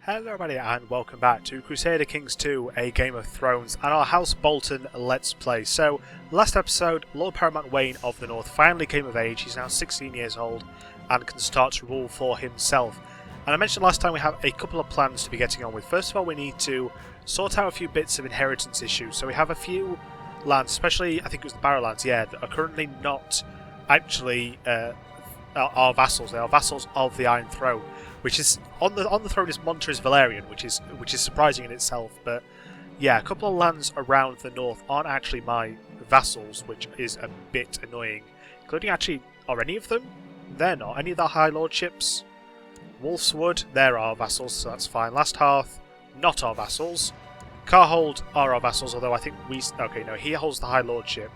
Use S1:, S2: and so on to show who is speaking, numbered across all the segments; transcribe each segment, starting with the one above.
S1: Hello everybody and welcome back to Crusader Kings 2, a Game of Thrones and our House Bolton Let's Play. So, last episode, Lord Paramount Wayne of the North finally came of age. He's now 16 years old and can start to rule for himself. And I mentioned last time we have a couple of plans to be getting on with. First of all, we need to sort out a few bits of inheritance issues. So we have a few lands, especially I think it was the Barrowlands, yeah, that are currently not actually our vassals. They are vassals of the Iron Throne. Which is on the throne is Montres Valerian, which is surprising in itself. But yeah, a couple of lands around the north aren't actually my vassals, which is a bit annoying. Including actually, are any of them? They're not. Any of the High Lordships? Wolfswood, they're our vassals, so that's fine. Last Hearth, not our vassals. Carhold are our vassals, although I think we... Okay, no, he holds the High Lordship.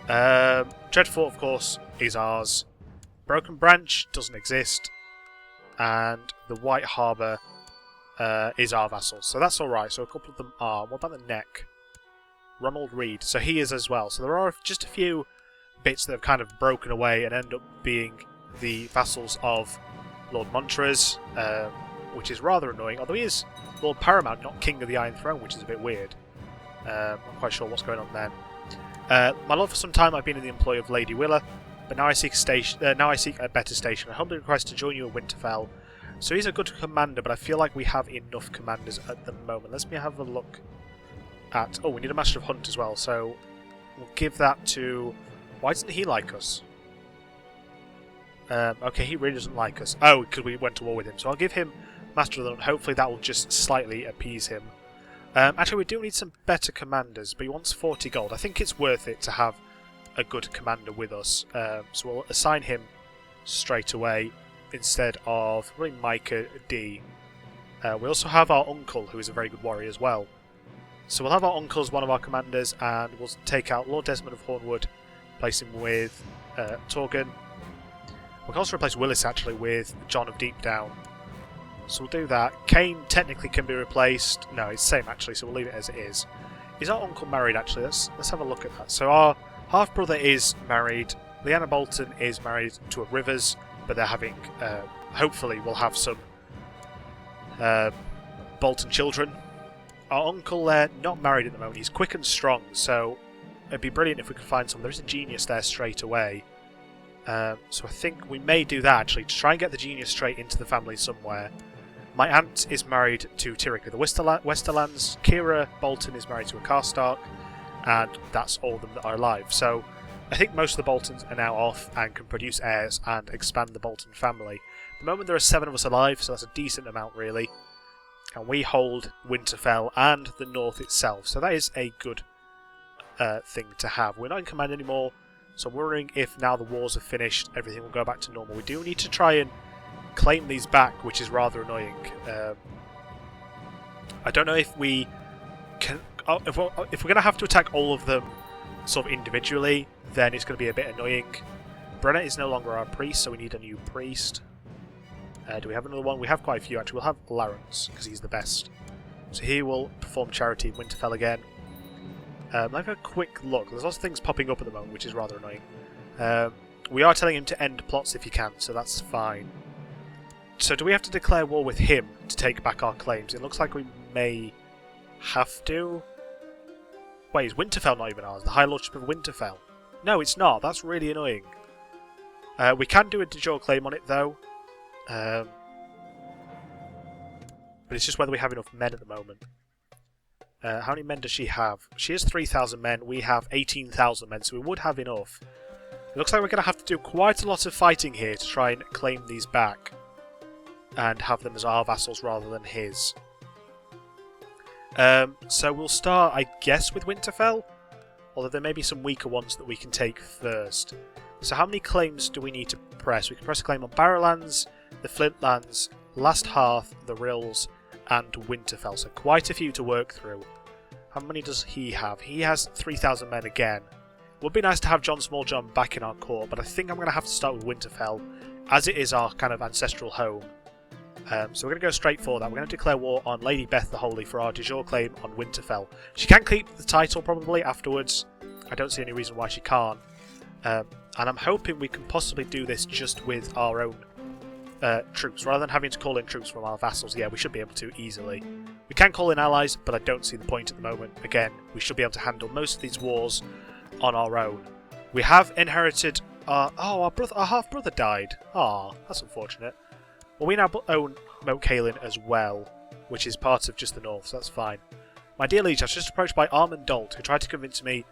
S1: Dreadfort, of course, is ours. Broken Branch doesn't exist. And the White Harbour is our vassal. So that's alright. So a couple of them are. What about the Neck? Ronald Reed. So he is as well. So there are just a few bits that have kind of broken away and end up being the vassals of Lord Montres, which is rather annoying. Although he is Lord Paramount, not King of the Iron Throne, which is a bit weird. I'm not quite sure what's going on then. My lord, for some time I've been in the employ of Lady Willa. But now I seek a better station. I humbly request to join you at Winterfell. So he's a good commander, but I feel like we have enough commanders at the moment. Let me have a look at... Oh, we need a Master of Hunt as well, so we'll give that to... Why doesn't he like us? Okay, he really doesn't like us. Oh, because we went to war with him. So I'll give him Master of the Hunt. Hopefully that will just slightly appease him. Actually, we do need some better commanders, but he wants 40 gold. I think it's worth it to have a good commander with us, so we'll assign him straight away instead of really Micah D. We also have our uncle, who is a very good warrior as well. So we'll have our uncle as one of our commanders, and we'll take out Lord Desmond of Hornwood, place him with Torgan. We can also replace Willis actually with John of Deepdown. So we'll do that. Kane technically can be replaced. No, it's the same actually, so we'll leave it as it is. Is our uncle married actually? Let's have a look at that. So our half-brother is married. Lyanna Bolton is married to a Rivers, but they're having... hopefully we'll have some Bolton children. Our uncle there, not married at the moment. He's quick and strong, so it'd be brilliant if we could find someone. There's a genius there straight away. So I think we may do that, actually, to try and get the genius straight into the family somewhere. My aunt is married to Tyrek of the Westerlands. Kira Bolton is married to a Karstark. And that's all of them that are alive. So I think most of the Boltons are now off and can produce heirs and expand the Bolton family. At the moment there are 7 of us alive, so that's a decent amount really. And we hold Winterfell and the North itself, so that is a good thing to have. We're not in command anymore, so I'm wondering if now the wars are finished, everything will go back to normal. We do need to try and claim these back, which is rather annoying. I don't know if we can... if we're going to have to attack all of them sort of individually, then it's going to be a bit annoying. Brenna is no longer our priest, so we need a new priest. Do we have another one? We have quite a few, actually. We'll have Lawrence, because he's the best. So he will perform charity in Winterfell again. Let's have a quick look. There's lots of things popping up at the moment, which is rather annoying. We are telling him to end plots if he can, so that's fine. So do we have to declare war with him to take back our claims? It looks like we may have to. Wait, is Winterfell not even ours? The High Lordship of Winterfell? No, it's not. That's really annoying. We can do a de jure claim on it, though. But it's just whether we have enough men at the moment. How many men does she have? She has 3,000 men. We have 18,000 men, so we would have enough. It looks like we're going to have to do quite a lot of fighting here to try and claim these back. And have them as our vassals rather than his. So we'll start, I guess, with Winterfell. Although there may be some weaker ones that we can take first. So how many claims do we need to press? We can press a claim on Barrowlands, the Flintlands, Last Hearth, the Rills, and Winterfell. So quite a few to work through. How many does he have? He has 3,000 men again. It would be nice to have Jon Smalljohn back in our court, but I think I'm going to have to start with Winterfell, as it is our kind of ancestral home. So we're going to go straight for that. We're going to declare war on Lady Beth the Holy for our de jure claim on Winterfell. She can keep the title probably afterwards. I don't see any reason why she can't. And I'm hoping we can possibly do this just with our own troops. Rather than having to call in troops from our vassals, yeah, we should be able to easily. We can call in allies, but I don't see the point at the moment. Again, we should be able to handle most of these wars on our own. We have inherited our half-brother died. Ah, that's unfortunate. Well, we now own Moat Cailin as well, which is part of just the north, so that's fine. My dear liege, I was just approached by Armand Dolt, who tried to convince me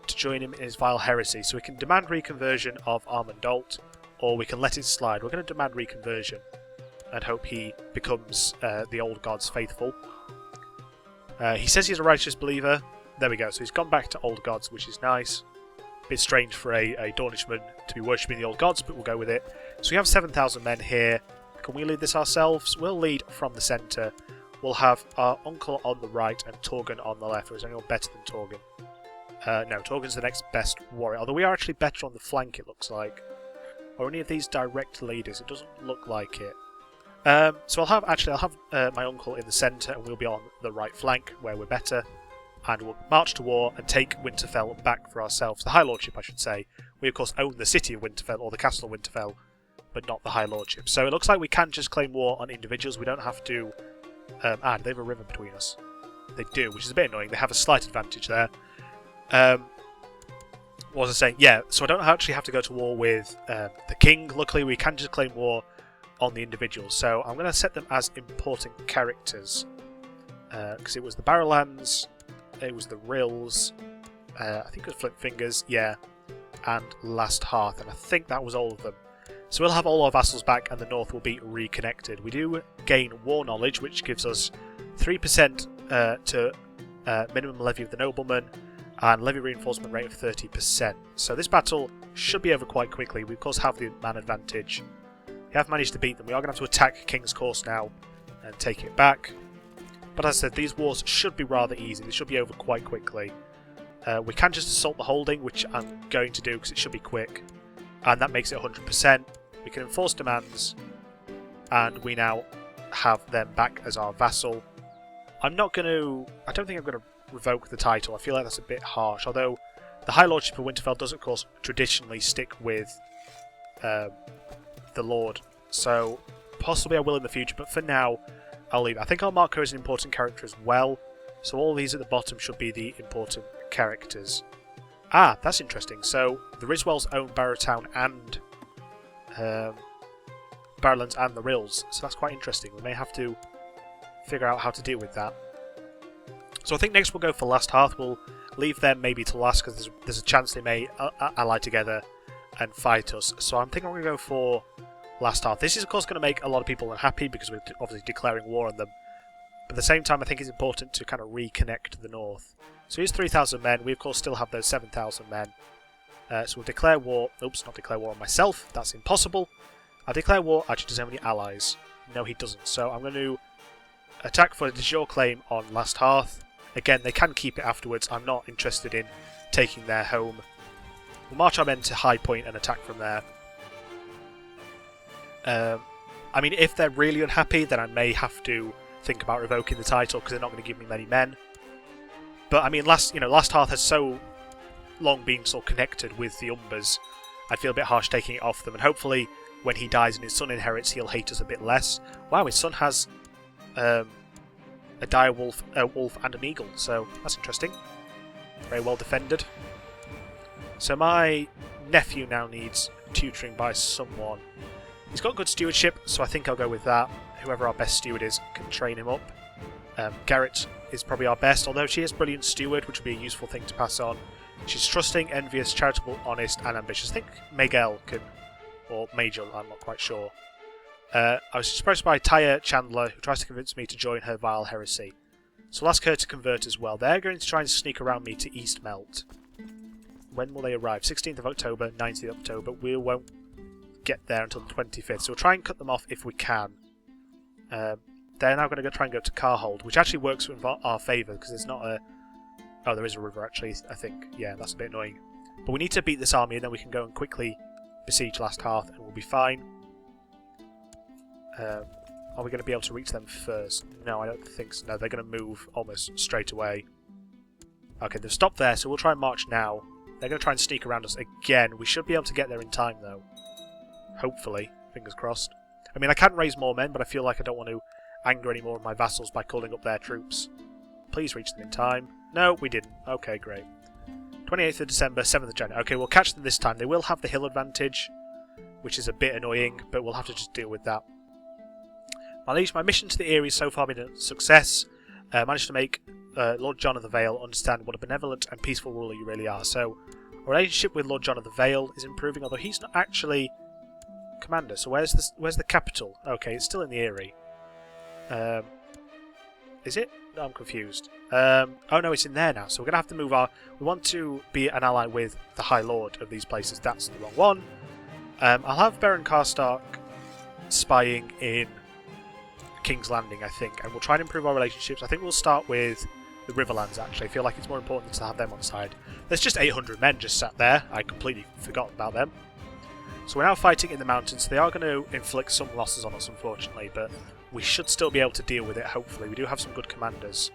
S1: to join him in his vile heresy, so we can demand reconversion of Armand Dolt, or we can let it slide. We're going to demand reconversion and hope he becomes the old gods faithful. He says he's a righteous believer. There we go, so he's gone back to old gods, which is nice. A bit strange for a Dornishman to be worshipping the old gods, but we'll go with it. So we have 7,000 men here. Can we lead this ourselves? We'll lead from the centre. We'll have our uncle on the right and Torgun on the left. Or is anyone better than Torgun? No, Torgun's the next best warrior. Although we are actually better on the flank, it looks like. Or any of these direct leaders. It doesn't look like it. So I'll have my uncle in the centre, and we'll be on the right flank where we're better. And we'll march to war and take Winterfell back for ourselves. The High Lordship, I should say. We of course own the city of Winterfell, or the castle of Winterfell, but not the High Lordship. So it looks like we can just claim war on individuals. We don't have to. Do they have a river between us? They do, which is a bit annoying. They have a slight advantage there. What was I saying? Yeah, so I don't actually have to go to war with the king. Luckily, we can just claim war on the individuals. So I'm going to set them as important characters. Because it was the Barrowlands, it was the Rills, I think it was Flint Fingers, yeah, and Last Hearth, and I think that was all of them. So we'll have all our vassals back and the north will be reconnected. We do gain war knowledge, which gives us 3% to minimum levy of the nobleman and levy reinforcement rate of 30%. So this battle should be over quite quickly. We of course have the man advantage. We have managed to beat them. We are going to have to attack King's Course now and take it back. But as I said, these wars should be rather easy. They should be over quite quickly. We can just assault the holding, which I'm going to do because it should be quick. And that makes it 100%. We can enforce demands, and we now have them back as our vassal. I don't think I'm going to revoke the title. I feel like that's a bit harsh, although the High Lordship of Winterfell does of course traditionally stick with the Lord, so possibly I will in the future, but for now I'll leave it. I think I'll mark her as an important character as well, so all these at the bottom should be the important characters. Ah, that's interesting. So the Riswells own Barrowtown and Barrowlands and the Rills, so that's quite interesting. We may have to figure out how to deal with that. So I think next we'll go for Last Hearth. We'll leave them maybe to last because there's a chance they may ally together and fight us. So I'm thinking I'm going to go for Last Hearth. This is of course going to make a lot of people unhappy because we're obviously declaring war on them. But at the same time I think it's important to kind of reconnect the north. So here's 3,000 men. We of course still have those 7,000 men. So we'll declare war. Oops, not declare war on myself. That's impossible. I'll declare war. Actually, does he have any allies? No, he doesn't. So I'm going to attack for de jure claim on Last Hearth. Again, they can keep it afterwards. I'm not interested in taking their home. We'll march our men to High Point and attack from there. I mean, if they're really unhappy, then I may have to think about revoking the title because they're not going to give me many men. But I mean, Last Hearth has so long been so connected with the Umbers. I'd feel a bit harsh taking it off them, and hopefully when he dies and his son inherits, he'll hate us a bit less. Wow, his son has a dire wolf, a wolf and an eagle, so that's interesting. Very well defended. So my nephew now needs tutoring by someone. He's got good stewardship, so I think I'll go with that. Whoever our best steward is can train him up. Garrett is probably our best, although she is brilliant steward, which would be a useful thing to pass on. She's trusting, envious, charitable, honest, and ambitious. I think Miguel can, or Major, I'm not quite sure. I was approached by Tyre Chandler, who tries to convince me to join her vile heresy. So I'll ask her to convert as well. They're going to try and sneak around me to Eastmelt. When will they arrive? 16th of October, 19th of October. We won't get there until the 25th, so we'll try and cut them off if we can. They're now going to try and go to Carhold, which actually works in our favour, because there's not a... Oh, there is a river, actually, I think. Yeah, that's a bit annoying. But we need to beat this army, and then we can go and quickly besiege Last Hearth, and we'll be fine. Are we going to be able to reach them first? No, I don't think so. No, they're going to move almost straight away. Okay, they've stopped there, so we'll try and march now. They're going to try and sneak around us again. We should be able to get there in time, though. Hopefully. Fingers crossed. I mean, I can raise more men, but I feel like I don't want to anger any more of my vassals by calling up their troops. Please reach them in time. No, we didn't. Okay, great. 28th of December, 7th of January. Okay, we'll catch them this time. They will have the hill advantage, which is a bit annoying, but we'll have to just deal with that. My liege, my mission to the Eyrie has so far been a success. Managed to make Lord John of the Vale understand what a benevolent and peaceful ruler you really are. So, our relationship with Lord John of the Vale is improving, although he's not actually commander. So where's the capital? Okay, it's still in the Eyrie. Is it? No, I'm confused. Oh no, it's in there now. So we're going to have to move our... We want to be an ally with the High Lord of these places. That's the wrong one. I'll have Baron Karstark spying in King's Landing, I think. And we'll try and improve our relationships. I think we'll start with the Riverlands, actually. I feel like it's more important to have them on side. There's just 800 men just sat there. I completely forgot about them. So we're now fighting in the mountains. They are going to inflict some losses on us, unfortunately, but we should still be able to deal with it, hopefully. We do have some good commanders.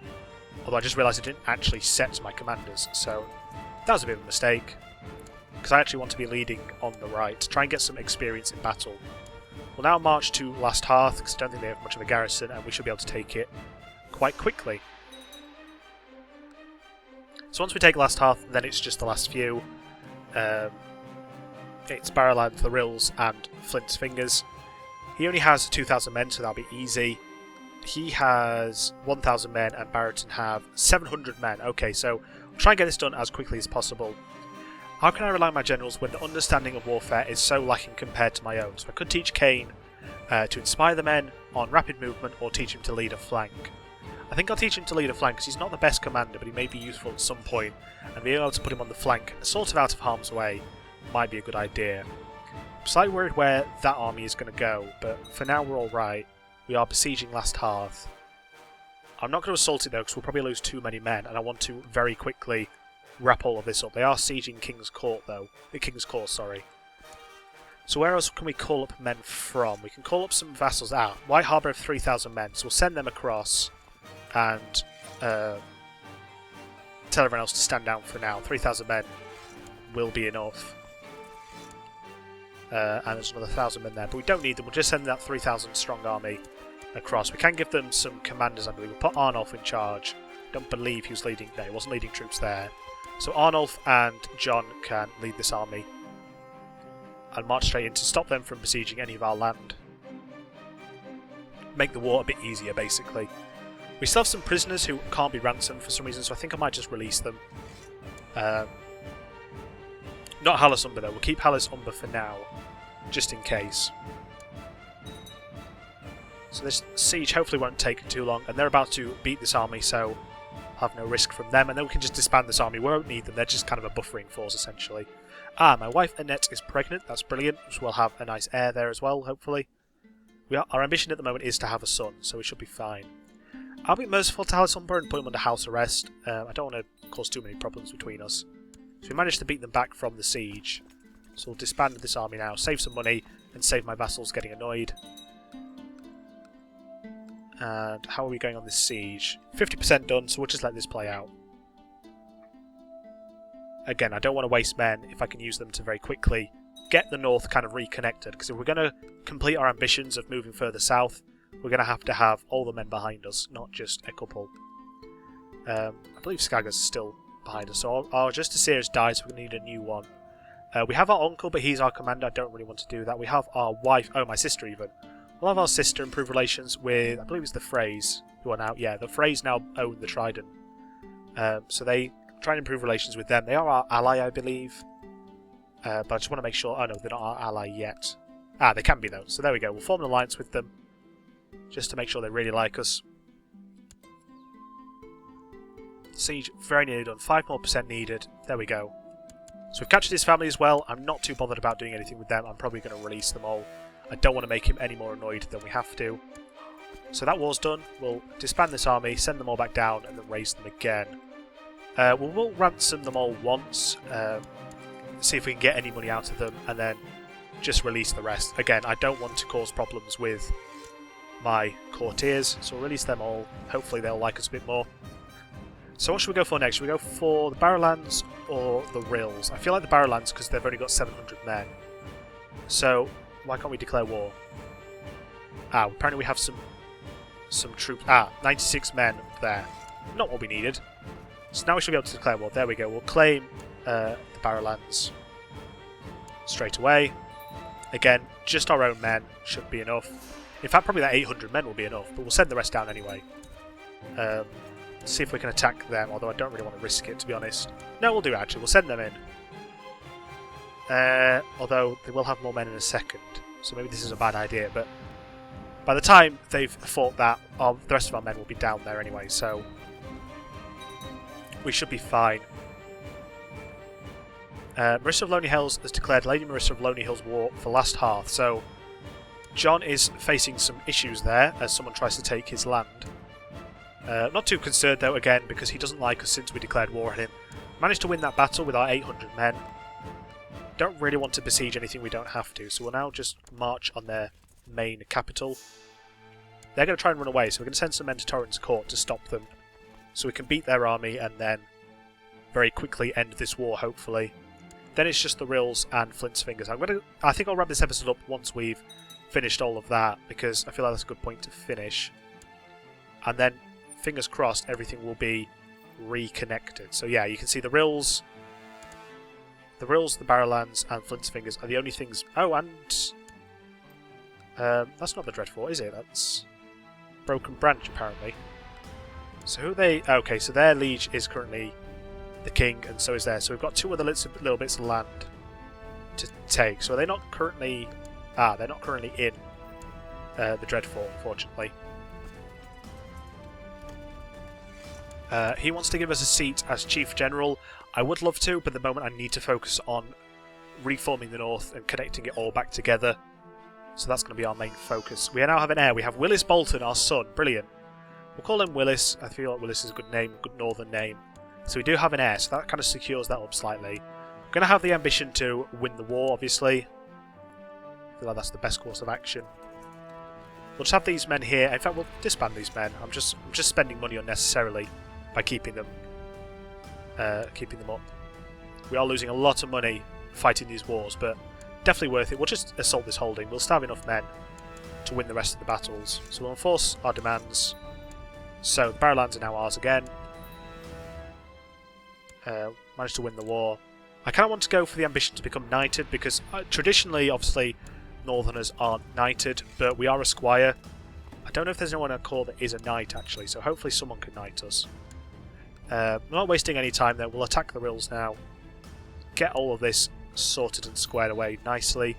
S1: Although I just realised I didn't actually set my commanders, so that was a bit of a mistake. Because I actually want to be leading on the right, to try and get some experience in battle. We'll now march to Last Hearth, because I don't think they have much of a garrison, and we should be able to take it quite quickly. So once we take Last Hearth, then it's just the last few. It's Barrowland, Thrills, and Flint's Fingers. He only has 2,000 men, so that'll be easy. He has 1,000 men, and Barrington have 700 men. Okay, so we'll try and get this done as quickly as possible. How can I rely on my generals when the understanding of warfare is so lacking compared to my own? So I could teach Kane to inspire the men on rapid movement, or teach him to lead a flank. I think I'll teach him to lead a flank because he's not the best commander, but he may be useful at some point, and being able to put him on the flank, sort of out of harm's way, might be a good idea. I'm slightly worried where that army is going to go, but for now we're alright. We are besieging Last Hearth. I'm not going to assault it though, because we'll probably lose too many men, and I want to very quickly wrap all of this up. They are sieging King's Court though. King's Court, sorry. So where else can we call up men from? We can call up some vassals. White Harbour have 3,000 men, so we'll send them across and tell everyone else to stand down for now. 3,000 men will be enough. And there's another 1,000 men there, but we don't need them. We'll just send that 3,000 strong army across. We can give them some commanders, I believe. We'll put Arnulf in charge. Don't believe he was leading... No, he wasn't leading troops there. So Arnulf and John can lead this army and march straight in to stop them from besieging any of our land. Make the war a bit easier, basically. We still have some prisoners who can't be ransomed for some reason, so I think I might just release them. Not Hallis Umber though, we'll keep Hallis Umber for now, just in case. So this siege hopefully won't take too long, and they're about to beat this army, so have no risk from them, and then we can just disband this army. We won't need them, they're just kind of a buffering force essentially. My wife Annette is pregnant, that's brilliant, so we'll have a nice heir there as well, hopefully. Our ambition at the moment is to have a son, so we should be fine. I'll be merciful to Hallis Umber and put him under house arrest. I don't want to cause too many problems between us. So we managed to beat them back from the siege. So we'll disband this army now, save some money, and save my vassals getting annoyed. And how are we going on this siege? 50% done, so we'll just let this play out. Again, I don't want to waste men if I can use them to very quickly get the north kind of reconnected, because if we're going to complete our ambitions of moving further south, we're going to have all the men behind us, not just a couple. I believe Skagga's still behind us, so our Justice has died, so we're going to need a new one. We have our uncle, but he's our commander. I don't really want to do that. We have our wife, my sister even. We'll have our sister improve relations with, I believe it's the Freys, who are now, the Freys now own the Trident. So they try and improve relations with them. They are our ally, I believe. But I just want to make sure, oh no, they're not our ally yet. They can be though, so there we go. We'll form an alliance with them, just to make sure they really like us. Siege very nearly done, 5% more needed. There we go. So we've captured his family as well. I'm not too bothered about doing anything with them. I'm probably going to release them all. I don't want to make him any more annoyed than we have to. So that war's done. We'll disband this army, send them all back down, and then raise them again. We'll ransom them all once, see if we can get any money out of them, and then just release the rest. Again, I don't want to cause problems with my courtiers, so we'll release them all. Hopefully they'll like us a bit more. So what should we go for next? Should we go for the Barrowlands or the Rills? I feel like the Barrowlands because they've only got 700 men. So why can't we declare war? Apparently we have some troops. 96 men there. Not what we needed. So now we should be able to declare war. There we go. We'll claim the Barrowlands straight away. Again, just our own men should be enough. In fact, probably that 800 men will be enough, but we'll send the rest down anyway. See if we can attack them, although I don't really want to risk it, to be honest. No, we'll do it, actually. We'll send them in. Although they will have more men in a second, so maybe this is a bad idea, but by the time they've fought that, the rest of our men will be down there anyway, so we should be fine. Marissa of Lonely Hills has declared Lady Marissa of Lonely Hills war for Last Hearth, so John is facing some issues there as someone tries to take his land. Not too concerned though, again, because he doesn't like us since we declared war on him. Managed to win that battle with our 800 men. Don't really want to besiege anything we don't have to, so we'll now just march on their main capital. They're going to try and run away, so we're going to send some men to Torrhen's Court to stop them, so we can beat their army and then very quickly end this war, hopefully. Then it's just the Rills and Flint's Fingers. I think I'll wrap this episode up once we've finished all of that, because I feel like that's a good point to finish. And then, fingers crossed, everything will be reconnected. So yeah, you can see the Rills, the Barrowlands, and Flint's Fingers are the only things... Oh, and... that's not the Dreadfort, is it? That's Broken Branch, apparently. So who are they... Okay, so their liege is currently the king, and so is theirs. So we've got two other little bits of land to take. So are they not currently... they're not currently in the Dreadfort, unfortunately. He wants to give us a seat as Chief General. I would love to, but at the moment I need to focus on reforming the North and connecting it all back together. So that's going to be our main focus. We now have an heir. We have Willis Bolton, our son. Brilliant. We'll call him Willis. I feel like Willis is a good name, good northern name. So we do have an heir, so that kind of secures that up slightly. We're going to have the ambition to win the war, obviously. I feel like that's the best course of action. We'll just have these men here. In fact, we'll disband these men. I'm just spending money unnecessarily by keeping them up. We are losing a lot of money fighting these wars, but definitely worth it. We'll just assault this holding. We'll still have enough men to win the rest of the battles. So we'll enforce our demands. So the Barrowlands are now ours again. Managed to win the war. I kind of want to go for the ambition to become knighted because traditionally, obviously, Northerners aren't knighted, but we are a squire. I don't know if there's anyone at court that is a knight actually, so hopefully someone can knight us. Not wasting any time though, we'll attack the Rills now. Get all of this sorted and squared away nicely.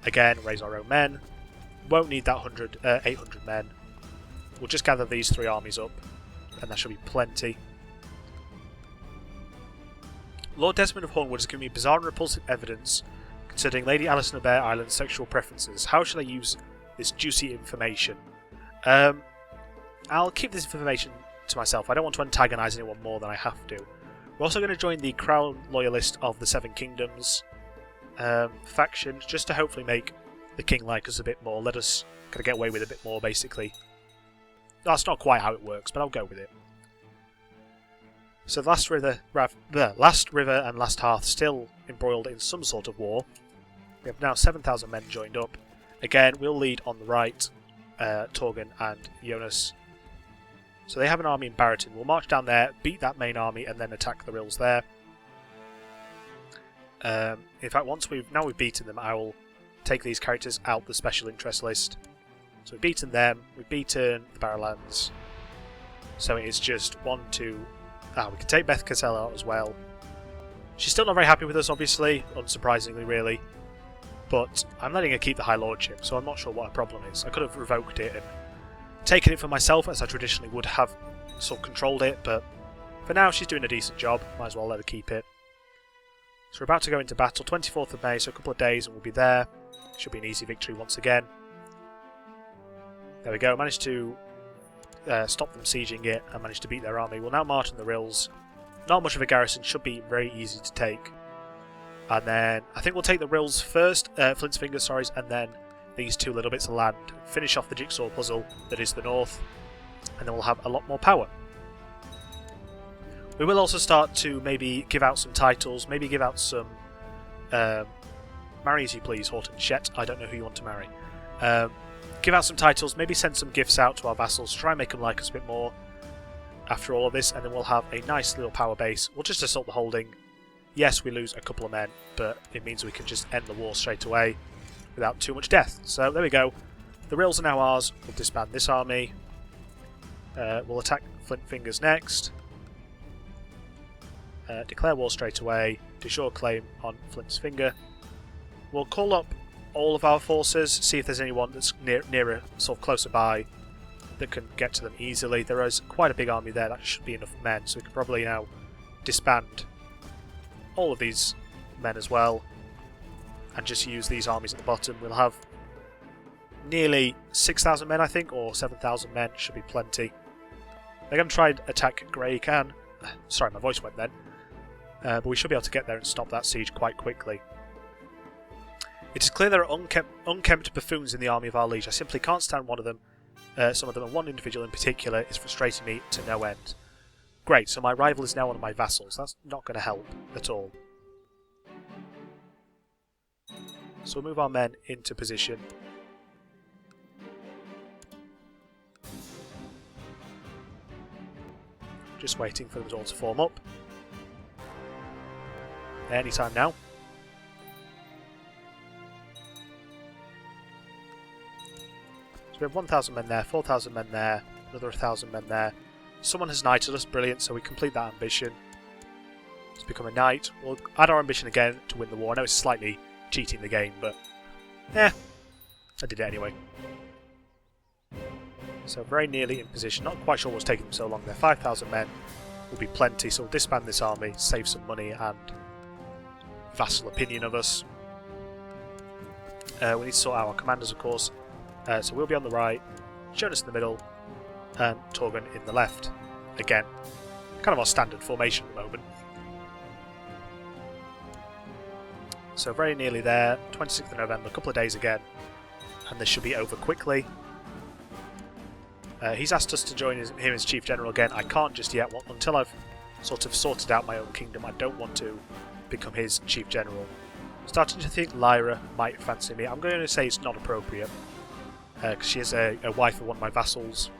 S1: Again, raise our own men. Won't need that 800 men. We'll just gather these three armies up, and that should be plenty. Lord Desmond of Hornwood has given me bizarre and repulsive evidence concerning Lady Alison of Bear Island's sexual preferences. How shall I use this juicy information? I'll keep this information to myself. I don't want to antagonise anyone more than I have to. We're also going to join the Crown Loyalist of the Seven Kingdoms faction, just to hopefully make the king like us a bit more. Let us kind of get away with a bit more, basically. That's not quite how it works, but I'll go with it. So Last River and Last Hearth still embroiled in some sort of war. We have now 7,000 men joined up. Again, we'll lead on the right, Torgen and Jonas. So they have an army in Barrington. We'll march down there, beat that main army, and then attack the Rills there. In fact, now we've beaten them, I will take these characters out the special interest list. So we've beaten them, we've beaten the Barrowlands. So it is just 1, 2... we can take Beth Cassell out as well. She's still not very happy with us, obviously, unsurprisingly, really. But I'm letting her keep the High Lordship, so I'm not sure what her problem is. I could have revoked it and taken it for myself, as I traditionally would have sort of controlled it, but for now she's doing a decent job. Might as well let her keep it. So we're about to go into battle, 24th of May, so a couple of days and we'll be there. Should be an easy victory once again. There we go, managed to stop them sieging it and managed to beat their army. We'll now march on the Rills. Not much of a garrison, should be very easy to take. And then I think we'll take the Rills first, Flint's Fingers, sorry, and then these two little bits of land. Finish off the jigsaw puzzle that is the north, and then we'll have a lot more power. We will also start to maybe give out some titles, maybe give out some... marry as you please, Horton Shett. I don't know who you want to marry. give out some titles, maybe send some gifts out to our vassals, try and make them like us a bit more after all of this, and then we'll have a nice little power base. We'll just assault the holding. Yes, we lose a couple of men, but it means we can just end the war straight away without too much death. So there we go. The rails are now ours. We'll disband this army. We'll attack Flint Fingers next. Declare war straight away. De jure claim on Flint's Finger. We'll call up all of our forces, see if there's anyone that's nearer, sort of closer by, that can get to them easily. There is quite a big army there, that should be enough men, so we can probably now disband all of these men as well, and just use these armies at the bottom. We'll have nearly 6,000 men, I think, or 7,000 men, should be plenty. They're going to try and attack Grey Khan. Sorry, my voice went then. But we should be able to get there and stop that siege quite quickly. It is clear there are unkempt buffoons in the army of our liege. I simply can't stand one of them. Some of them, and one individual in particular, is frustrating me to no end. Great, so my rival is now one of my vassals. That's not going to help at all. So we'll move our men into position. Just waiting for them all to form up. Anytime now. So we have 1,000 men there, 4,000 men there, another 1,000 men there. Someone has knighted us, brilliant, so we complete that ambition. Let's become a knight. We'll add our ambition again to win the war. I know it's slightly cheating the game, but I did it anyway. So very nearly in position. Not quite sure what's taking them so long there. 5,000 men will be plenty, so we'll disband this army, save some money and vassal opinion of us. We need to sort out our commanders, of course. So we'll be on the right, Jonas in the middle, and Torgun in the left. Again, kind of our standard formation at the moment. So very nearly there, 26th of November, a couple of days again, and this should be over quickly. He's asked us to join him as Chief General again. I can't just yet. Until I've sort of sorted out my own kingdom, I don't want to become his Chief General. Starting to think Lyra might fancy me. I'm going to say it's not appropriate, because she is a wife of one of my vassals.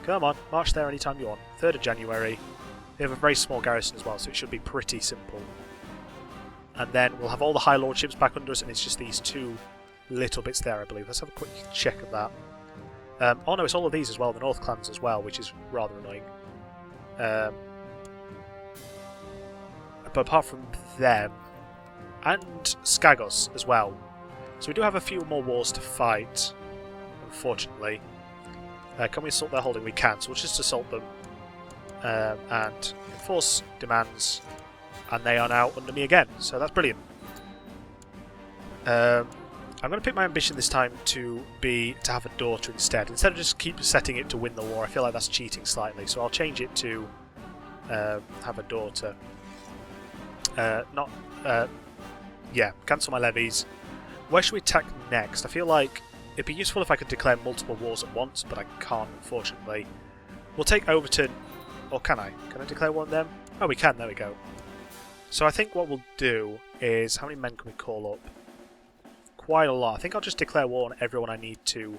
S1: Come on, march there anytime you want. 3rd of January. They have a very small garrison as well, so it should be pretty simple. And then we'll have all the High Lordships back under us, and it's just these two little bits there, I believe. Let's have a quick check of that. Oh no, it's all of these as well, the North clans as well, which is rather annoying. But apart from them, and Skagos as well. So we do have a few more wars to fight, unfortunately. Can we assault their holding? We can, so we'll just assault them and enforce demands, and they are now under me again, so that's brilliant. I'm going to pick my ambition this time to have a daughter instead of just keep setting it to win the war. I feel like that's cheating slightly, so I'll change it to have a daughter. Cancel my levies. Where should we attack next? I feel like it'd be useful if I could declare multiple wars at once, but I can't, unfortunately. We'll take Overton, or can I? Can I declare one of them? Oh, we can, there we go. So I think what we'll do is, how many men can we call up? Quite a lot. I think I'll just declare war on everyone I need to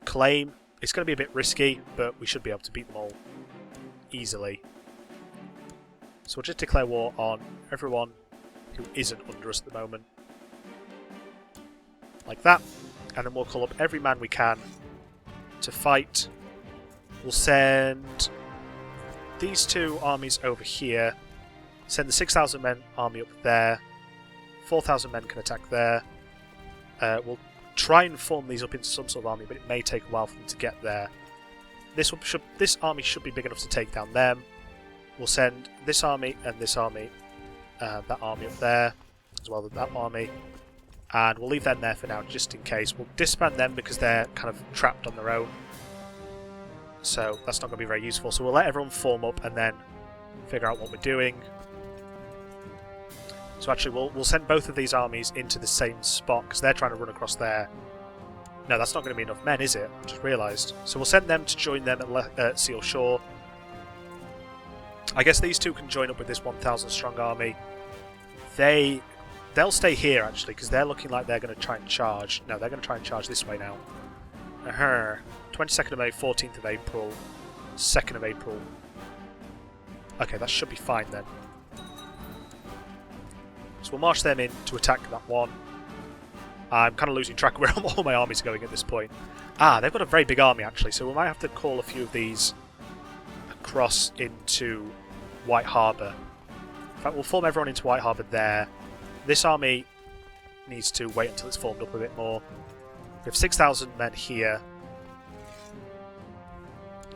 S1: claim. It's going to be a bit risky, but we should be able to beat them all easily. So we'll just declare war on everyone who isn't under us at the moment. Like that. And then we'll call up every man we can to fight. We'll send these two armies over here. Send the 6,000 men army up there. 4,000 men can attack there. We'll try and form these up into some sort of army, but it may take a while for them to get there. This army should be big enough to take down them. We'll send this army and this army, that army up there, as well as that army. And we'll leave them there for now, just in case. We'll disband them because they're kind of trapped on their own. So that's not going to be very useful. So we'll let everyone form up and then figure out what we're doing. So actually, we'll send both of these armies into the same spot because they're trying to run across there. No, that's not going to be enough men, is it? I just realised. So we'll send them to join them at Seal Shore. I guess these two can join up with this 1,000 strong army. They They'll stay here, actually, because they're looking like they're going to try and charge. No, they're going to try and charge this way now. 22nd of May, 14th of April, 2nd of April. Okay, that should be fine then. So we'll march them in to attack that one. I'm kind of losing track of where all my armies are going at this point. Ah, they've got a very big army actually, so we might have to call a few of these across into White Harbour. In fact, we'll form everyone into White Harbour there. This army needs to wait until it's formed up a bit more. We have 6,000 men here.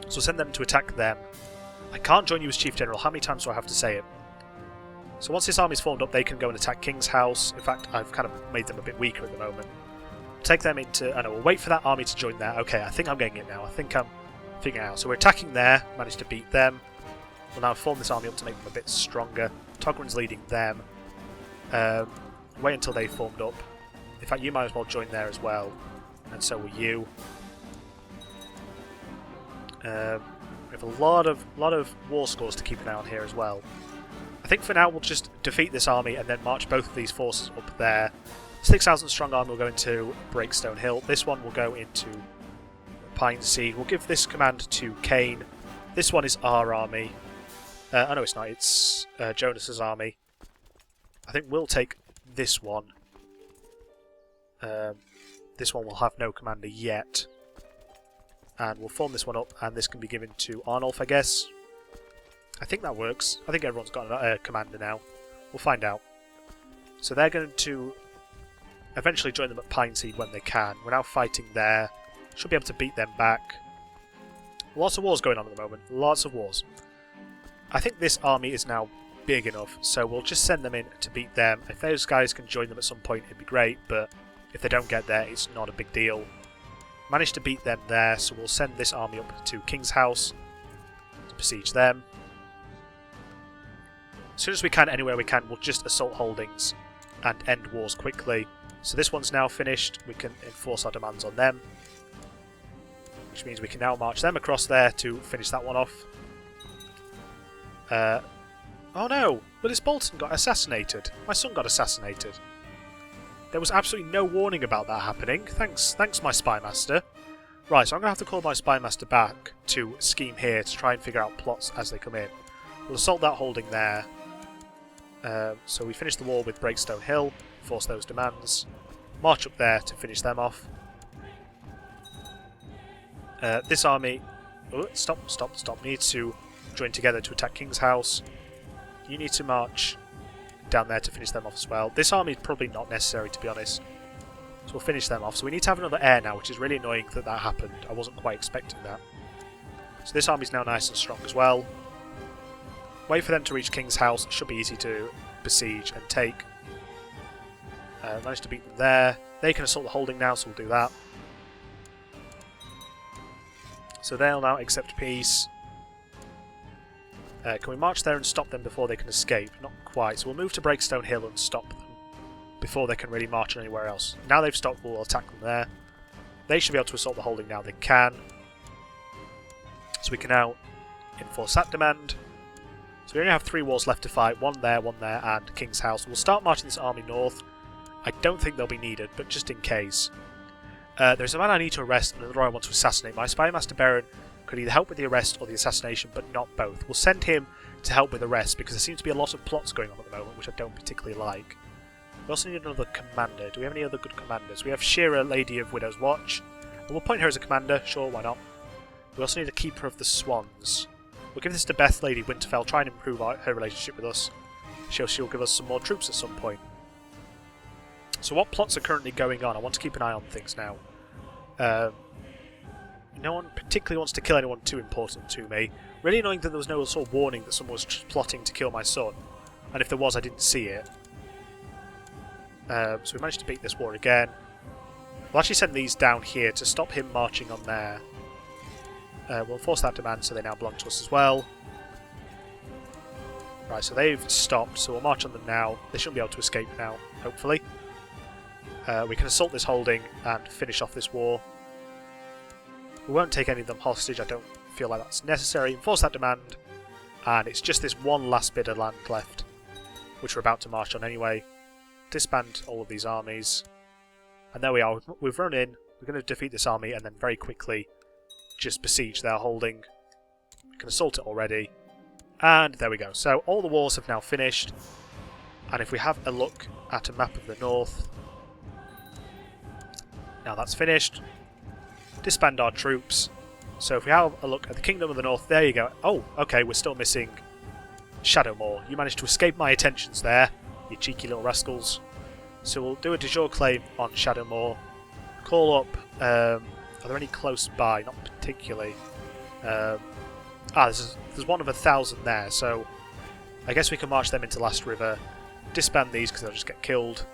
S1: So we'll send them to attack them. I can't join you as Chief General. How many times do I have to say it? So once this army's formed up, they can go and attack King's House. In fact, I've kind of made them a bit weaker at the moment. Take them into... I know, we'll wait for that army to join there. Okay, I think I'm getting it now. I think I'm figuring it out. So we're attacking there. Managed to beat them. We'll now form this army up to make them a bit stronger. Togren's leading them. Wait until they formed up. In fact, you might as well join there as well. And so will you. We have a lot of war scores to keep an eye on here as well. I think for now we'll just defeat this army and then march both of these forces up there. 6,000 strong army will go into Breakstone Hill. This one will go into Pine Seed. We'll give this command to Kane. This one is our army. Oh no, it's not. It's Jonas's army. I think we'll take this one. This one will have no commander yet. And we'll form this one up, and this can be given to Arnulf, I guess. I think that works. I think everyone's got a commander now. We'll find out. So they're going to eventually join them at Pine Seed when they can. We're now fighting there. Should be able to beat them back. Lots of wars going on at the moment. Lots of wars. I think this army is now big enough, so we'll just send them in to beat them. If those guys can join them at some point, it'd be great, but if they don't get there, it's not a big deal. Managed to beat them there, so we'll send this army up to King's House to besiege them. As soon as we can, anywhere we can, we'll just assault holdings and end wars quickly. So this one's now finished. We can enforce our demands on them, which means we can now march them across there to finish that one off. Oh no! Willis Bolton got assassinated. My son got assassinated. There was absolutely no warning about that happening. Thanks my spy master. Right, so I'm going to have to call my spy master back to scheme here to try and figure out plots as they come in. We'll assault that holding there. So we finish the war with Breakstone Hill, force those demands, march up there to finish them off. This army... Oh, stop. Needs to join together to attack King's House. You need to march down there to finish them off as well. This army is probably not necessary, to be honest. So we'll finish them off. So we need to have another air now, which is really annoying that that happened. I wasn't quite expecting that. So this army's now nice and strong as well. Wait for them to reach King's House. It should be easy to besiege and take. Managed to beat them there. They can assault the holding now, so we'll do that. So they'll now accept peace. Can we march there and stop them before they can escape? Not quite. So we'll move to Breakstone Hill and stop them before they can really march anywhere else. Now they've stopped, we'll attack them there. They should be able to assault the holding now. They can. So we can now enforce that demand. So we only have 3 wars left to fight. One there, and King's House. We'll start marching this army north. I don't think they'll be needed, but just in case. There's a man I need to arrest and another I want to assassinate. My spy master Baron could either help with the arrest or the assassination, but not both. We'll send him to help with the arrest because there seems to be a lot of plots going on at the moment, which I don't particularly like. We also need another commander. Do we have any other good commanders? We have Shira, Lady of Widow's Watch. And we'll appoint her as a commander. Sure, why not? We also need a Keeper of the Swans. We'll give this to Beth, Lady Winterfell. Try and improve her relationship with us. She'll give us some more troops at some point. So what plots are currently going on? I want to keep an eye on things now. No one particularly wants to kill anyone too important to me. Really annoying that there was no sort of warning that someone was plotting to kill my son. And if there was, I didn't see it. So we managed to beat this war again. We'll actually send these down here to stop him marching on there. We'll force that demand so they now belong to us as well. Right, so they've stopped, so we'll march on them now. They shouldn't be able to escape now, hopefully. We can assault this holding and finish off this war. We won't take any of them hostage, I don't feel like that's necessary. Enforce that demand, and it's just this one last bit of land left, which we're about to march on anyway. disband all of these armies. And there we are, we've run in, we're going to defeat this army and then very quickly just besiege their holding. We can assault it already. And there we go. So all the wars have now finished. And if we have a look at a map of the north, now that's finished. Disband our troops. So if we have a look at the Kingdom of the North, there you go. Oh, okay, we're still missing Shadowmoor. You managed to escape my attentions there, you cheeky little rascals. So we'll do a de jure claim on Shadowmoor. Call up, are there any close by? Not particularly. There's one of 1,000 there, so I guess we can march them into Last River. Disband these because they'll just get killed.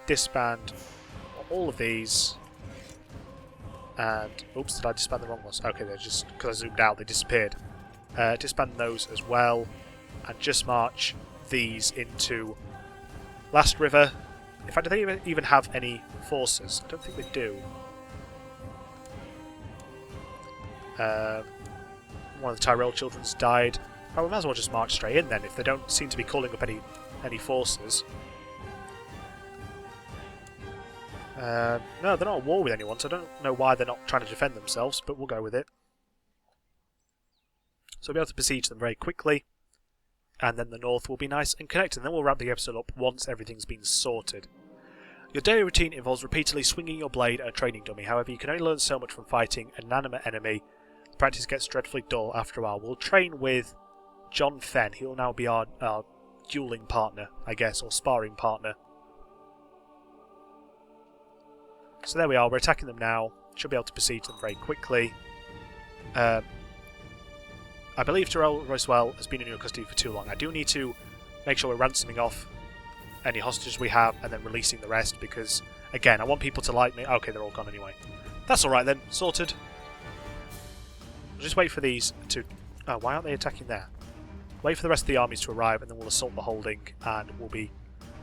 S1: Disband all of these. And, oops, did I disband the wrong ones? Okay, they're just, because I zoomed out, they disappeared. Disband those as well. And just march these into Last River. In fact, do they even have any forces? I don't think they do. One of the Tyrell children's died. Oh, we might as well just march straight in then, if they don't seem to be calling up any forces. No, they're not at war with anyone, so I don't know why they're not trying to defend themselves, but we'll go with it. So we'll be able to besiege them very quickly, and then the north will be nice and connected, and then we'll wrap the episode up once everything's been sorted. Your daily routine involves repeatedly swinging your blade at a training dummy. However, you can only learn so much from fighting an inanimate enemy. The practice gets dreadfully dull after a while. We'll train with John Fenn. He'll now be our dueling partner, I guess, or sparring partner. So there we are, we're attacking them now. Should be able to besiege them very quickly. I believe Tyrell Roswell has been in your custody for too long. I do need to make sure we're ransoming off any hostages we have and then releasing the rest because, again, I want people to like me. Okay, they're all gone anyway. That's alright then, sorted. We'll just wait for these to... Oh, why aren't they attacking there? Wait for the rest of the armies to arrive and then we'll assault the holding and we'll be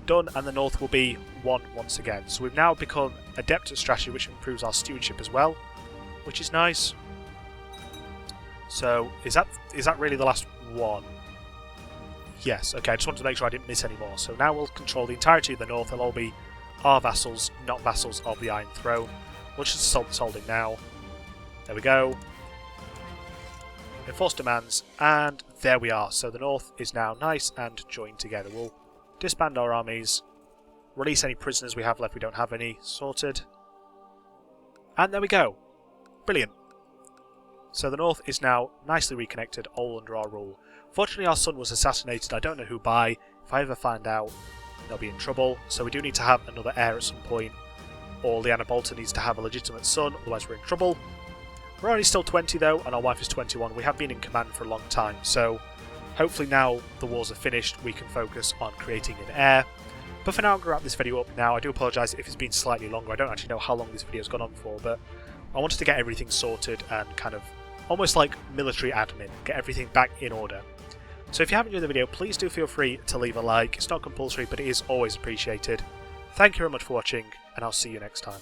S1: done, and the north will be won once again. So we've now become adept at strategy, which improves our stewardship as well, which is nice. So is that really the last one? Yes. Okay, I just wanted to make sure I didn't miss any more. So now we'll control the entirety of the north. They'll all be our vassals, not vassals of the Iron Throne. We'll just assault this holding now. There we go. Enforce demands, and there we are. So the north is now nice and joined together. We'll disband our armies, release any prisoners we have left. We don't have any. Sorted. And there we go. Brilliant. So the north is now nicely reconnected, all under our rule. Fortunately, our son was assassinated. I don't know who by. If I ever find out, they'll be in trouble. So we do need to have another heir at some point. Or Lyanna Bolton needs to have a legitimate son, otherwise we're in trouble. We're only still 20 though, and our wife is 21. We have been in command for a long time, so hopefully now the wars are finished, we can focus on creating an heir. But for now, I'm going to wrap this video up now. I do apologise if it's been slightly longer. I don't actually know how long this video's gone on for, but I wanted to get everything sorted and kind of almost like military admin, get everything back in order. So if you haven't enjoyed the video, please do feel free to leave a like. It's not compulsory, but it is always appreciated. Thank you very much for watching, and I'll see you next time.